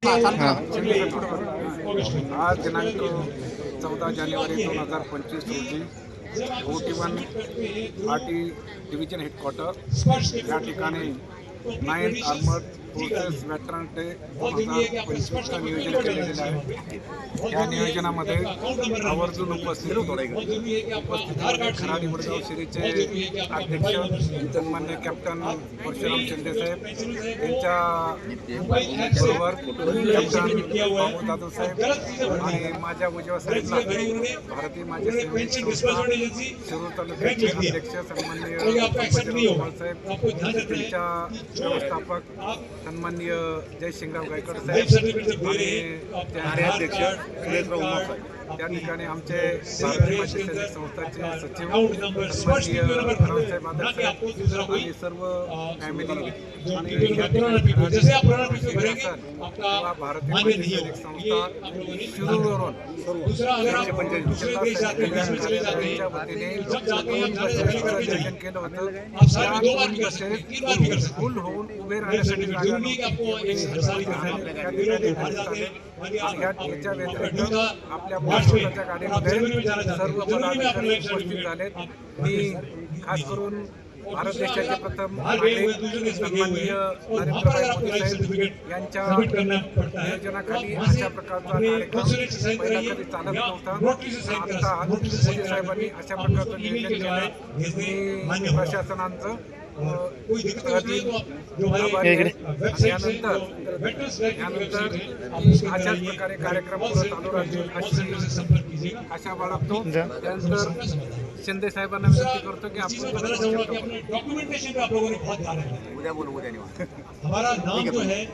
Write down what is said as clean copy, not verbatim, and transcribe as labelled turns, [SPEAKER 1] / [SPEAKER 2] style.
[SPEAKER 1] आज दिनांक 14 जानेवारी 2025 रोजी 41 आरटी डिव्हिजन हेडक्वार्टर या ठिकाणी 9th armoured forces veteran day 2025चं नियोजन केलेलं आहे। या नियोजनामध्ये आवर्जून उपस्थित खराडी वडगाव सिरीचे अध्यक्ष सन्मान्य कॅप्टन परशुराम शिंदे साहेब यांच्याबरोबर कॅप्टन बाबू जाधव साहेब आणि माझ्या उजव्या साईडला भारतीय माजी सैनिक संस्था शिरूर तालुक्याचे अध्यक्ष सन्माननीय साहेब, त्यांच्या व्यवस्थापक सन्माननीय जयसिंगराव गायकवाड साहेब आणि अध्यक्ष सुरेशराव उमा साहेब। त्या ठिकाणी आमचे भारतीय माजी सैनिक संस्थाचे सचिव सन्माननीय रावसाहेब आदर आणि सर्व फॅमिली आणि या ठिकाणी भारतीय माजी सैनिक संस्था शिरूरवरून त्यांच्या वतीने नियोजन केलं होतं। फुल होऊन उभे राहण्यासाठी याच्या व्यतिरिक्त आपल्या महाराष्ट्राच्या गाडीमध्ये सर्व पदाधिकारी उपस्थित झालेत। मी खास करून भारत देशाचे प्रथम नागरिक सन्माननीय नरेंद्रभाई मोदी साहेब यांच्या नियोजनाखाली अशा प्रकारचा कार्यक्रम पहिला कधी चालत नव्हता। आता मोदी साहेबांनी अशा प्रकारचं नियोजन केलं। मी प्रशासनाचं यानंतर अशाच प्रकारे कार्यक्रम चालू राहतील अशा बाळगतो। त्यानंतर शिंदे साहेबांना विनंती करतो की आपण
[SPEAKER 2] डॉक्यूमेंटेशन पे आप लोगों ने बहुत ध्यान रखना है। उद्या बोलू, उद्या निवांत। हमारा नाम जो है